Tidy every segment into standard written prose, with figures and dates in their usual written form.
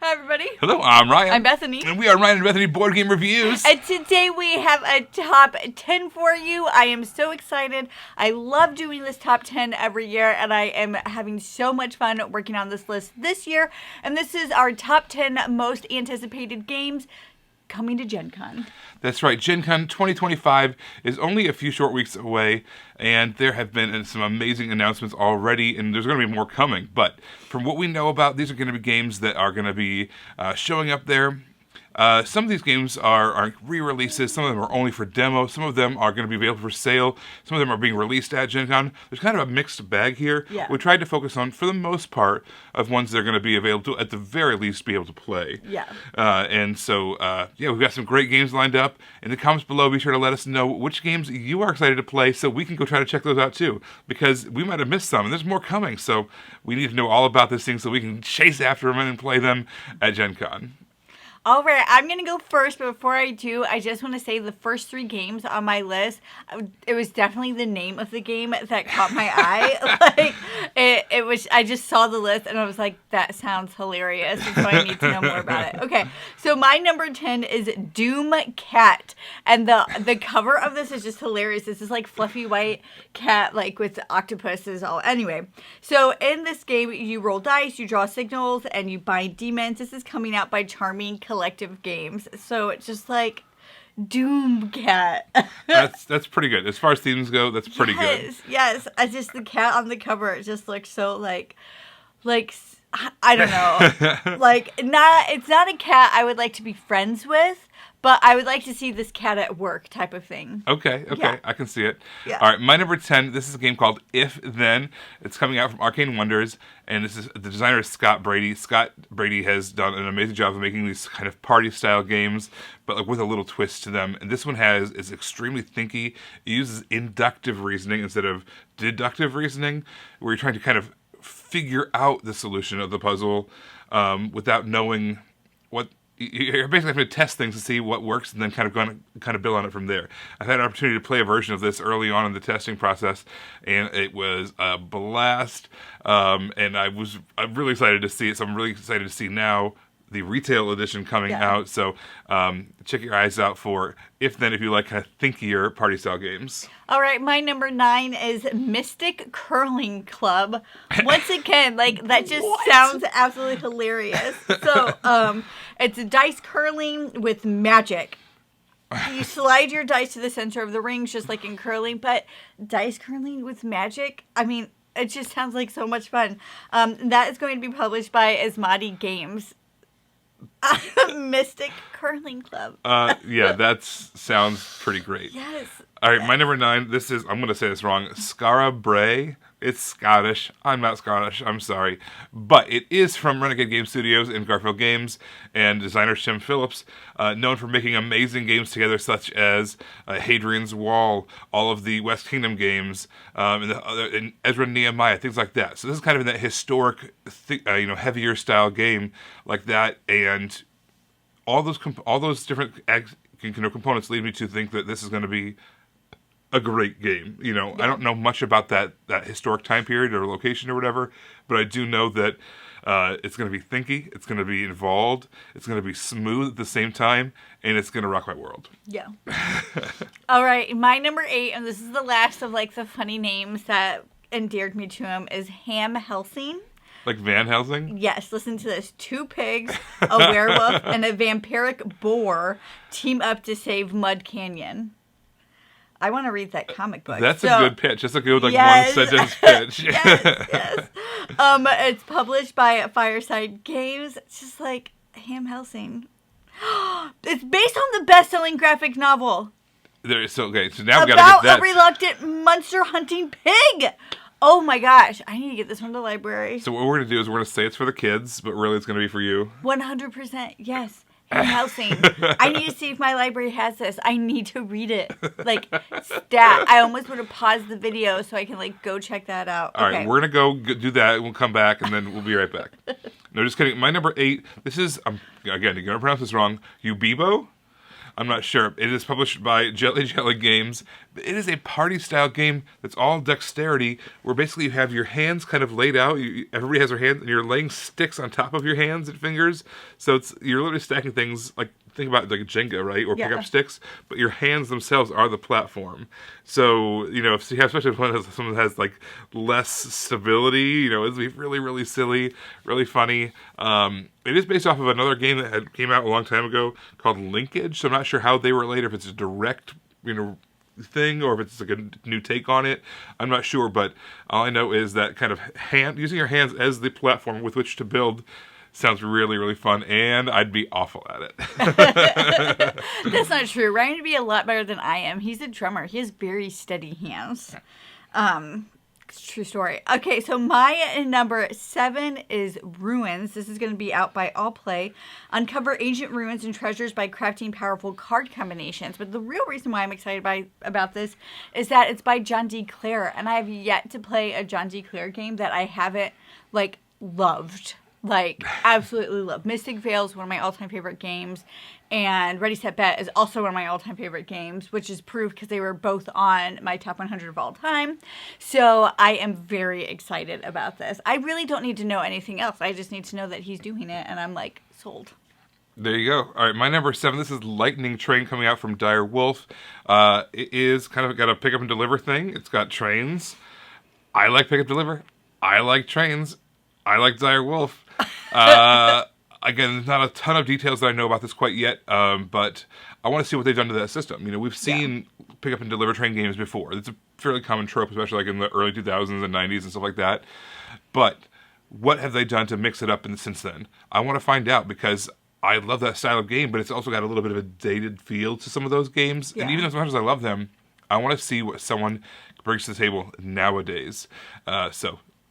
Hi, everybody. Hello, I'm Ryan. I'm Bethany. And we are Ryan and Bethany Board Game Reviews. And today we have a top 10 for you. I am so excited. I love doing this top 10 every year, and I am having so much fun working on this list this year. And this is our top 10 most anticipated games coming to Gen Con. That's right. Gen Con 2025 is only a few short weeks away, and there have been some amazing announcements already, and there's going to be more coming. But from what we know about, these are going to be games that are going to be showing up there. Some of these games are re-releases. Some of them are only for demo. Some of them are going to be available for sale. Some of them are being released at Gen Con. There's kind of a mixed bag here. Yeah. We tried to focus on, for the most part, of ones that are going to be available to, at the very least, be able to play. Yeah. And so, we've got some great games lined up. In the comments below, be sure to let us know which games you are excited to play so we can go try to check those out too. Because we might have missed some, and there's more coming. So we need to know all about these things so we can chase after them and play them at Gen Con. All right, I'm going to go first, but before I do, I just want to say the first three games on my list, it was definitely the name of the game that caught my eye. It was, I just saw the list and I was like, that sounds hilarious, and so I need to know more about it. Okay, so my number 10 is Doom Cat, and the cover of this is just hilarious. This is like fluffy white cat, like with octopuses all. Anyway, so in this game, you roll dice, you draw signals, and you bind demons. This is coming out by Charming Collective Games, so it's just like Doom Cat. That's pretty good. As far as themes go, that's pretty good. Yes. I just, the cat on the cover, it just looks so like I don't know. It's not a cat I would like to be friends with, but I would like to see this cat at work type of thing. Okay, Yeah. I can see it. Yeah. All right, my number 10, this is a game called If Then. It's coming out from Arcane Wonders, and this is the designer is Scott Brady. Scott Brady has done an amazing job of making these kind of party-style games, but like with a little twist to them. And this one is extremely thinky. It uses inductive reasoning instead of deductive reasoning, where you're trying to kind of figure out the solution of the puzzle without knowing what. You're basically having to test things to see what works, and then kind of build on it from there. I've had an opportunity to play a version of this early on in the testing process, and it was a blast. And I'm really excited to see it. So I'm really excited to see now the retail edition coming out. So check your eyes out for If Then if you like kind of thinkier party style games. All right, my number 9 is Mystic Curling Club. Once again, that just sounds absolutely hilarious. So, it's dice curling with magic. You slide your dice to the center of the rings, just like in curling, but dice curling with magic, I mean, it just sounds like so much fun. That is going to be published by Asmodee Games. Mystic Curling Club. That sounds pretty great. Yes. All right, my number 9, this is, I'm going to say this wrong, Skara Brae. It's Scottish. I'm not Scottish. I'm sorry. But it is from Renegade Game Studios and Garfield Games, and designer Tim Phillips, known for making amazing games together such as Hadrian's Wall, all of the West Kingdom games, and Ezra and Nehemiah, things like that. So this is kind of in that historic, heavier style game like that, and all those different components lead me to think that this is going to be a great game. I don't know much about that historic time period or location or whatever, but I do know that it's going to be thinky, it's going to be involved, it's going to be smooth at the same time, and it's going to rock my world. Yeah. All right, my number 8, and this is the last of the funny names that endeared me to him, is Ham Helsing. Like Van Helsing? Yes, listen to this. 2 pigs, a werewolf, and a vampiric boar team up to save Mud Canyon. I want to read that comic book. That's a good pitch. That's a good yes. 1-sentence pitch. yes. It's published by Fireside Games. It's just like Ham Helsing. It's based on the best-selling graphic novel. So now we got to get that. About a reluctant monster hunting pig. Oh my gosh, I need to get this from the library. So what we're going to do is we're going to say it's for the kids, but really it's going to be for you. 100%, yes. Ham Helsing. I need to see if my library has this. I need to read it. Stat. I almost would have paused the video so I can, go check that out. All right, we're going to go do that, and we'll come back, and then we'll be right back. No, just kidding. My number 8, this is, again, you're going to pronounce this wrong, Ubibo. I'm not sure. It is published by Jelly Jelly Games. It is a party-style game that's all dexterity, where basically you have your hands kind of laid out. Everybody has their hands, and you're laying sticks on top of your hands and fingers. So you're literally stacking things like, think about like Jenga, right? Or pick up sticks, but your hands themselves are the platform. So, if you have, especially if someone has like less stability, it'd be really, really silly, really funny. It is based off of another game that came out a long time ago called Linkage. So I'm not sure how they relate, if it's a direct, thing, or if it's like a new take on it. I'm not sure, but all I know is that kind of using your hands as the platform with which to build sounds really, really fun, and I'd be awful at it. That's not true. Ryan would be a lot better than I am. He's a drummer. He has very steady hands. True story. Okay, so my number 7 is Ruins. This is going to be out by All Play. Uncover ancient ruins and treasures by crafting powerful card combinations. But the real reason why I'm excited about this is that it's by John D. Clare, and I have yet to play a John D. Clare game that I haven't, loved. Absolutely love. Mystic Vale is one of my all-time favorite games, and Ready, Set, Bet is also one of my all-time favorite games, which is proof because they were both on my top 100 of all time. So I am very excited about this. I really don't need to know anything else. I just need to know that he's doing it, and I'm sold. There you go. All right, my number 7, this is Lightning Train, coming out from Dire Wolf. It is kind of got a pick up and deliver thing. It's got trains. I like pick up deliver. I like trains. I like Dire Wolf. Again, there's not a ton of details that I know about this quite yet, but I want to see what they've done to that system. We've seen pick up and deliver train games before. It's a fairly common trope, especially in the early 2000s and 90s and stuff like that. But what have they done to mix it up since then? I want to find out, because I love that style of game, but it's also got a little bit of a dated feel to some of those games. Yeah. And even as much as I love them, I want to see what someone brings to the table nowadays.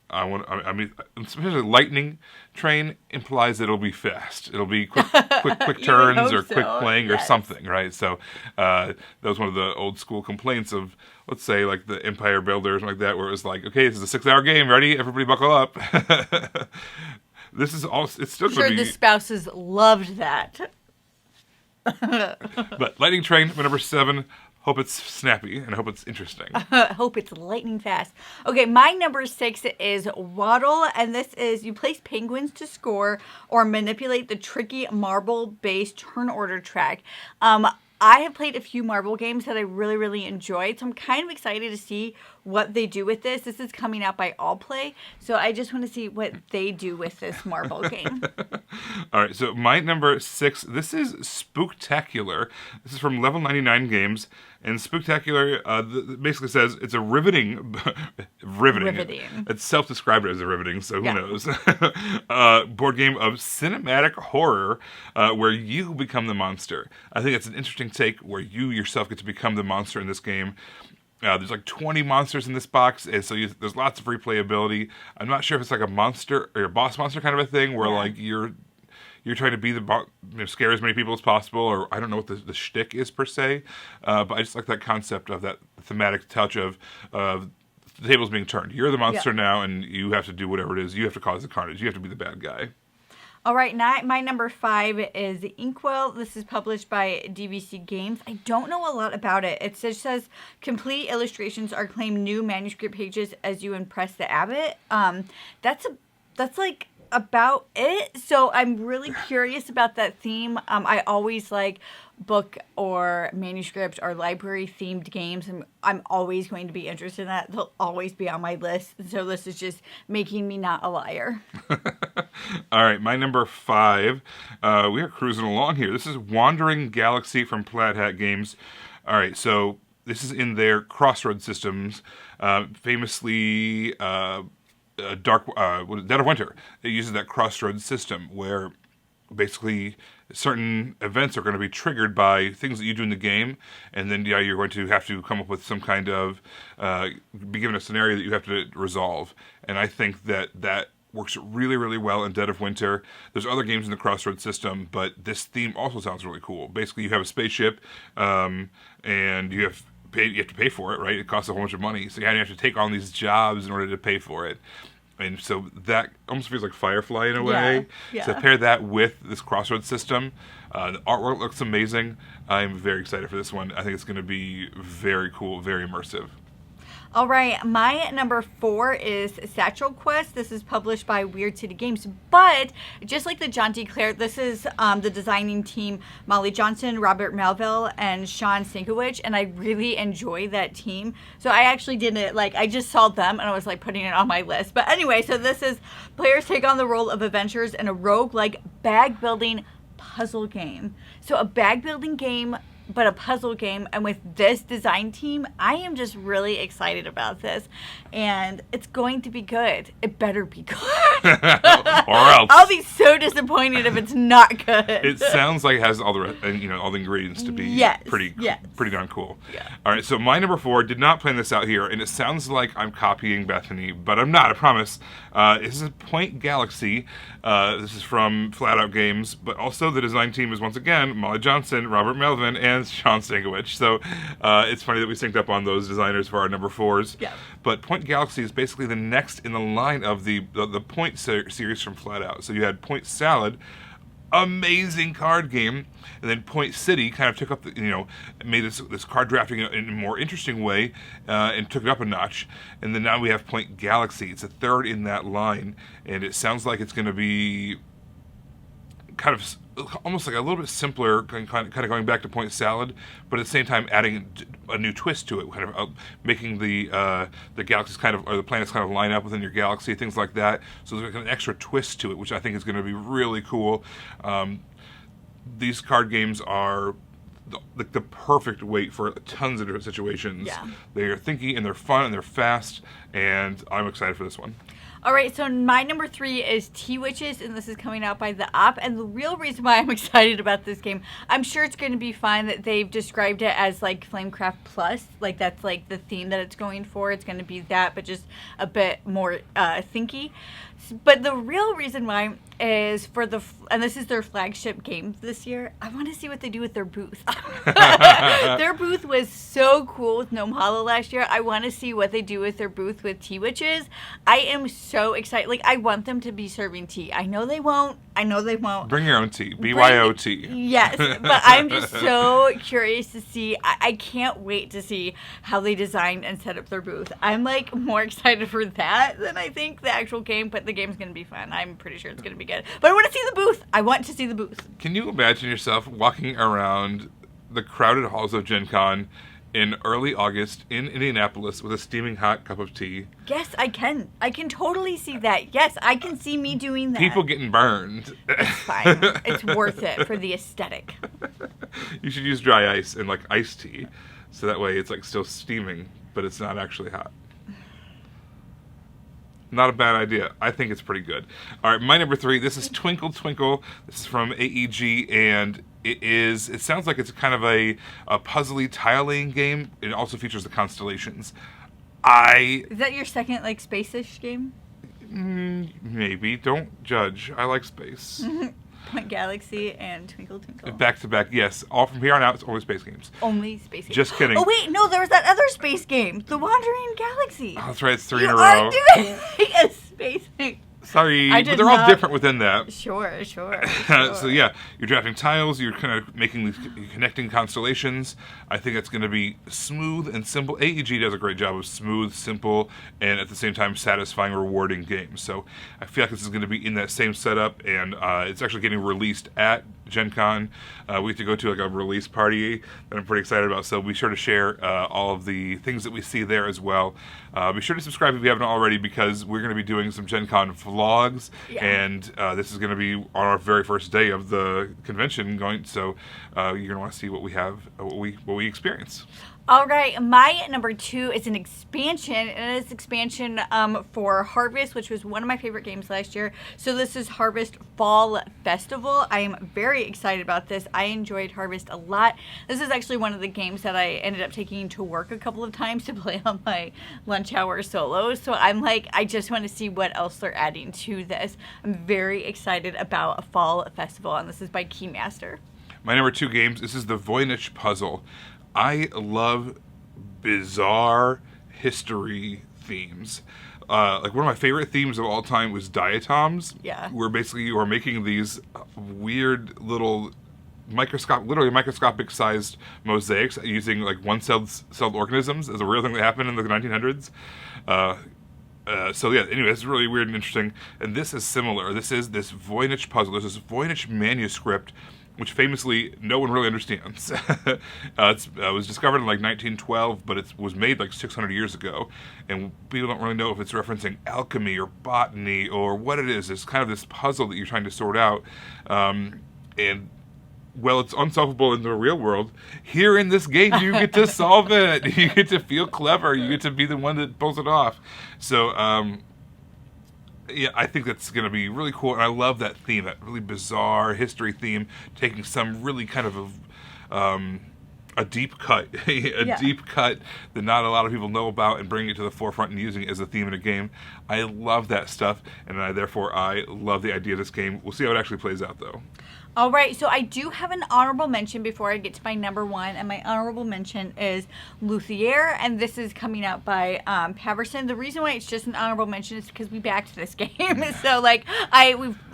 I mean, especially Lightning Train implies that it'll be fast. It'll be quick turns or quick playing or something, right? So that was one of the old school complaints of, let's say, the Empire Builders and that, where it was okay, this is a 6-hour game. Ready? Everybody buckle up. This is all. It's still going to be. The spouses loved that. But Lightning Train, my number 7. Hope it's snappy, and I hope it's interesting. Hope it's lightning fast. Okay, my number 6 is Waddle, and this is you place penguins to score or manipulate the tricky marble-based turn order track. I have played a few marble games that I really, really enjoyed, so I'm kind of excited to see what they do with this. This is coming out by All Play, so I just want to see what they do with this marble game. All right, so my number 6, this is Spooktacular. This is from Level 99 Games, and Spooktacular basically says it's a riveting. It's self-described as a riveting, so who knows? Board game of cinematic horror where you become the monster. I think it's an interesting take where you yourself get to become the monster in this game. There's 20 monsters in this box, and so there's lots of replayability. I'm not sure if it's a monster or a boss monster kind of a thing where you're trying to be scare as many people as possible, or I don't know what the shtick is per se, but I just like that concept of that thematic touch of the tables being turned. You're the monster now, and you have to do whatever it is. You have to cause the carnage. You have to be the bad guy. All right, my number 5 is Inkwell. This is published by DVC Games. I don't know a lot about it. It just says complete illustrations are claimed new manuscript pages as you impress the abbot. That's about it. So I'm really curious about that theme. I always like book or manuscript or library themed games, and I'm always going to be interested in that. They'll always be on my list. So this is just making me not a liar. All right, my number 5. We are cruising along here. This is Wandering Galaxy from Plaid Hat Games. All right, so this is in their Crossroads systems, famously Dead of Winter. It uses that Crossroads system where basically certain events are going to be triggered by things that you do in the game, and then you're going to have to come up with some kind of be given a scenario that you have to resolve. And I think that works really, really well in Dead of Winter. There's other games in the Crossroads system, but this theme also sounds really cool. Basically, you have a spaceship, and you have to pay for it, right? It costs a whole bunch of money, so you have to take on these jobs in order to pay for it. And so that almost feels like Firefly in a way. Yeah. So pair that with this crossroads system. The artwork looks amazing. I'm very excited for this one. I think it's going to be very cool, very immersive. All right, my number 4 is Satchel Quest. This is published by Weird City Games, but just like the John D. Clare, this is the designing team, Molly Johnson, Robert Melville, and Sean Sienkiewicz, and I really enjoy that team. So I actually didn't, like, I just saw them, and I was, like, putting it on my list. But anyway, so this is players take on the role of adventurers in a roguelike bag-building puzzle game. So a bag-building game, but a puzzle game, and with this design team, I am just really excited about this, and it's going to be good. It better be good. Or else. I'll be so disappointed if it's not good. It sounds like it has all the all the ingredients to be pretty darn cool. Yeah. All right, so my number 4 did not plan this out here, and it sounds like I'm copying Bethany, but I'm not. I promise. This is Point Galaxy. This is from Flat Out Games, but also the design team is once again Molly Johnson, Robert Melvin, and Sean Sienkiewicz. So it's funny that we synced up on those designers for our number 4s. Yeah. But Point Galaxy is basically the next in the line of the Point series from Flat Out. So you had Point Salad, amazing card game, and then Point City kind of took up made this card drafting in a more interesting way and took it up a notch. And then now we have Point Galaxy. It's a third in that line, and it sounds like it's going to be kind of almost like a little bit simpler, kind of going back to Point Salad, but at the same time adding a new twist to it, kind of making the galaxies or the planets kind of line up within your galaxy, things like that. So there's like an extra twist to it, which I think is going to be really cool. These card games are the perfect weight for tons of different situations. Yeah. They are thinky and they're fun and they're fast, and I'm excited for this one. All right, so my number 3 is T-Witches, and this is coming out by The Op. And the real reason why I'm excited about this game, I'm sure it's going to be fun. That they've described it as like Flamecraft Plus, like that's like the theme that it's going for. It's going to be that, but just a bit more thinky. But the real reason why is and this is their flagship game this year. I want to see what they do with their booth. Their booth was so cool with Gnome Hollow last year. I want to see what they do with their booth with T-Witches. I am so excited. Like, I want them to be serving tea. I know they won't. Bring your own tea. BYOT. Yes, but I'm just so curious to see. I can't wait to see how they design and set up their booth. I'm like more excited for that than I think the actual game, but the game's going to be fun. I'm pretty sure it's going to be good. But I want to see the booth. I want to see the booth. Can you imagine yourself walking around the crowded halls of Gen Con in early August in Indianapolis with a steaming hot cup of tea? Yes, I can. I can totally see that. Yes, I can see me doing that. People getting burned. It's fine. It's worth it for the aesthetic. You should use dry ice and like iced tea, so that way it's like still steaming, but it's not actually hot. Not a bad idea. I think it's pretty good. All right, my number 3. This is Twinkle Twinkle. This is from AEG, and it sounds like it's kind of a puzzly tile-laying game. It also features the constellations. Is that your second like space-ish game? Maybe. Don't judge. I like space. Point Galaxy and Twinkle Twinkle. Back to back, yes. All from here on out, it's only space games. Only space games. Just kidding. Oh wait, no, there was that other space game, The Wandering Galaxy. Oh, that's right. It's 3 in a row. You are doing a space game. Sorry, but they're all different within that. Sure. So yeah, you're drafting tiles, you're kind of making these connecting constellations. I think it's going to be smooth and simple. AEG does a great job of smooth, simple, and at the same time satisfying, rewarding games. So I feel like this is going to be in that same setup, and it's actually getting released at Gen Con. We have to go to like a release party that I'm pretty excited about, so be sure to share all of the things that we see there as well. Be sure to subscribe if you haven't already, because we're going to be doing some Gen Con vlogs, and this is going to be on our very first day of the convention going, so you're going to want to see what we have, what we experience. All right, my number 2 is an expansion, and it's expansion for Harvest, which was one of my favorite games last year. So this is Harvest Fall Festival. I am very excited about this. I enjoyed Harvest a lot. This is actually one of the games that I ended up taking to work a couple of times to play on my lunch hour solo. So I'm like, I just want to see what else they're adding to this. I'm very excited about a Fall Festival, and this is by Keymaster. My number 2 games, this is the Voynich Puzzle. I love bizarre history themes. like one of my favorite themes of all time was diatoms. Yeah. Where basically you are making these weird little literally microscopic sized mosaics using like one-celled organisms as a real thing that happened in the 1900s. So yeah, anyway, it's really weird and interesting. And this is similar. This is this Voynich puzzle. There's this Voynich manuscript, which famously no one really understands. It was discovered in like 1912, but it was made like 600 years ago. And people don't really know if it's referencing alchemy or botany or what it is. It's kind of this puzzle that you're trying to sort out. And well, it's unsolvable in the real world. Here in this game, you get to solve it. You get to feel clever. You get to be the one that pulls it off. So, yeah, I think that's going to be really cool. And I love that theme, that really bizarre history theme, taking some really kind of a deep cut, deep cut that not a lot of people know about and bringing it to the forefront and using it as a theme in a game. I love that stuff, and I love the idea of this game. We'll see how it actually plays out, though. All right, so I do have an honorable mention before I get to my number one, and my honorable mention is Luthier, and this is coming out by Paverson. The reason why it's just an honorable mention is because we backed this game, so like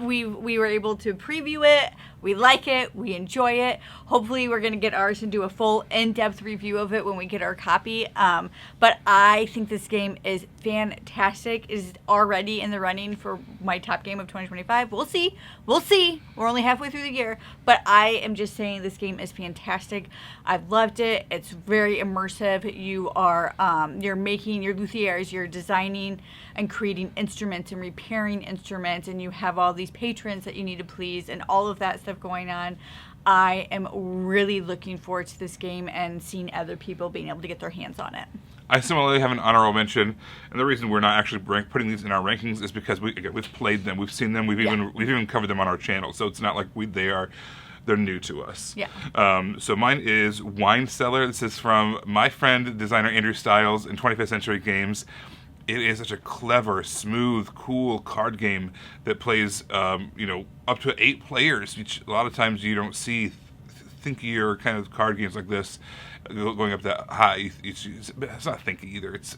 we were able to preview it. We like it. We enjoy it. Hopefully, we're going to get ours and do a full in-depth review of it when we get our copy. But I think this game is fantastic. It is already in the running for my top game of 2025. We'll see. We'll see. We're only halfway through the year. But I am just saying this game is fantastic. I've loved it. It's very immersive. You are you're making your luthiers. You're designing and creating instruments and repairing instruments, and you have all these patrons that you need to please and all of that stuff going on. I am really looking forward to this game and seeing other people being able to get their hands on it. I similarly have an honorable mention, and the reason we're not actually putting these in our rankings is because we've played them, we've seen them, we've even covered them on our channel, so it's not like they're new to us. Yeah. So mine is Wine Cellar. This is from my friend designer Andrew Stiles in 25th Century Games. It is such a clever, smooth, cool card game that plays, up to 8 players. Which a lot of times you don't see thinkier kind of card games like this going up that high. It's not thinky either. It's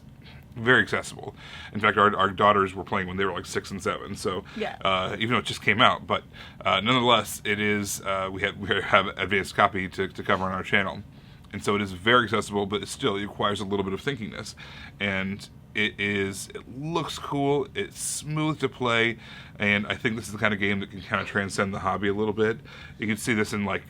very accessible. In fact, our daughters were playing when they were like 6 and 7. So even though it just came out, but nonetheless, it is. We have advanced copy to cover on our channel, and so it is very accessible. But it requires a little bit of thinkiness, and it looks cool, it's smooth to play, and I think this is the kind of game that can kind of transcend the hobby a little bit. You can see this in like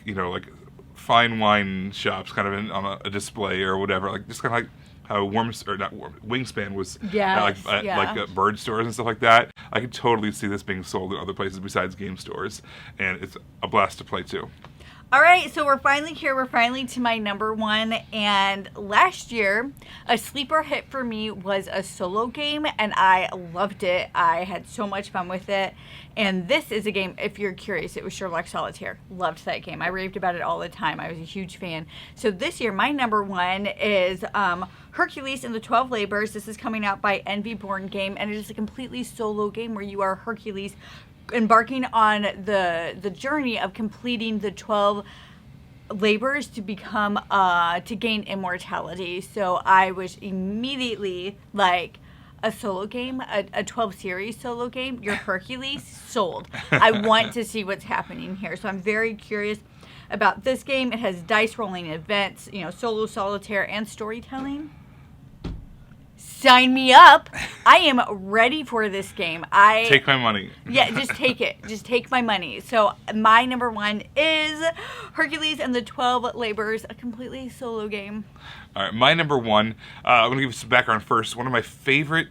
fine wine shops, kind of on a display or whatever, like just kind of like how Wingspan was like bird stores and stuff like that. I could totally see this being sold in other places besides game stores, and it's a blast to play too. All right, so we're finally here. We're finally to my number one. And last year, a sleeper hit for me was a solo game, and I loved it. I had so much fun with it. And this is a game, if you're curious, it was Sherlock Solitaire. Loved that game. I raved about it all the time. I was a huge fan. So this year, my number one is Hercules and the 12 Labors. This is coming out by Envy Born Game, and it is a completely solo game where you are Hercules embarking on the journey of completing the 12 labors to become to gain immortality. So I was immediately like, a solo game, a 12 series solo game, you're Hercules, sold. I want to see what's happening here. So I'm very curious about this game. It has dice rolling events, solo, solitaire, and storytelling. Sign me up. I am ready for this game. Take my money. Yeah, just take it. Just take my money. So my number one is Hercules and the 12 Labors, a completely solo game. All right, my number one, I'm going to give you some background first. One of my favorite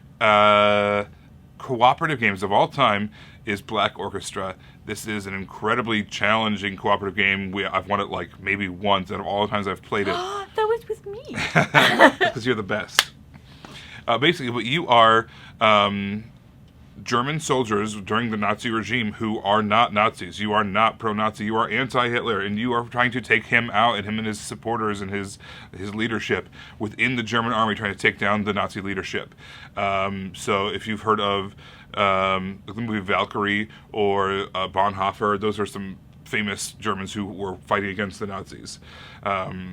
cooperative games of all time is Black Orchestra. This is an incredibly challenging cooperative game. I've won it like maybe once out of all the times I've played it. That was with me. Because you're the best. Basically, but you are German soldiers during the Nazi regime who are not Nazis. You are not pro-Nazi. You are anti-Hitler, and you are trying to take him out, and him and his supporters and his leadership within the German army, trying to take down the Nazi leadership. So if you've heard of the movie Valkyrie or Bonhoeffer, those are some famous Germans who were fighting against the Nazis. So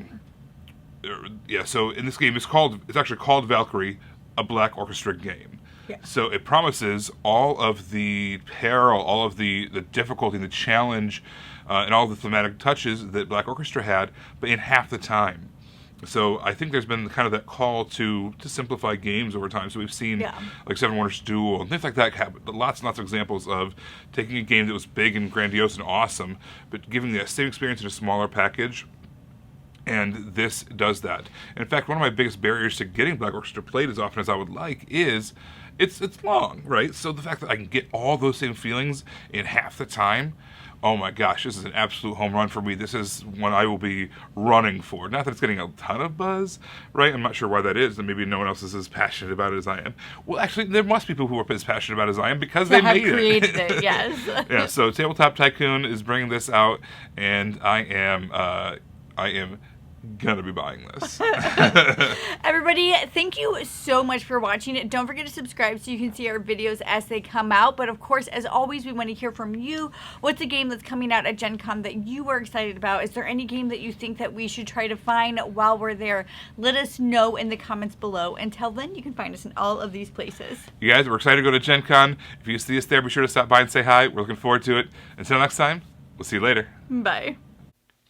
in this game, it's actually called Valkyrie, a Black Orchestra game. Yeah. So it promises all of the peril, all of the difficulty, the challenge, and all the thematic touches that Black Orchestra had, but in half the time. So I think there's been kind of that call to simplify games over time. So we've seen like Seven Wonders Duel and things like that happen. Lots and lots of examples of taking a game that was big and grandiose and awesome, but giving the same experience in a smaller package. And this does that. In fact, one of my biggest barriers to getting Black Orchestra played as often as I would like is it's long, right? So the fact that I can get all those same feelings in half the time, oh my gosh, this is an absolute home run for me. This is one I will be running for. Not that it's getting a ton of buzz, right? I'm not sure why that is, and maybe no one else is as passionate about it as I am. Well, actually, there must be people who are as passionate about it as I am because they made it. Created it, yes. Yeah, so Tabletop Tycoon is bringing this out, and I am gonna be buying this. Everybody, thank you so much for watching. Don't forget to subscribe so you can see our videos as they come out. But of course, as always, we want to hear from you. What's a game that's coming out at Gen Con that you are excited about? Is there any game that you think that we should try to find while we're there? Let us know in the comments below. Until then, you can find us in all of these places. You guys, we're excited to go to Gen Con. If you see us there, be sure to stop by and say hi. We're looking forward to it. Until next time, we'll see you later. Bye.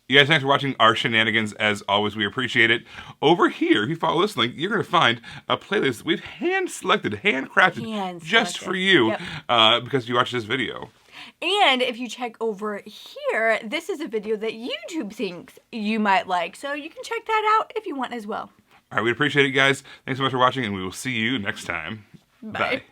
You guys, thanks for watching our shenanigans. As always, we appreciate it. Over here, if you follow this link, you're going to find a playlist we've hand-selected, handcrafted just for you because you watched this video. And if you check over here, this is a video that YouTube thinks you might like. So you can check that out if you want as well. All right, we appreciate it, guys. Thanks so much for watching, and we will see you next time. Bye.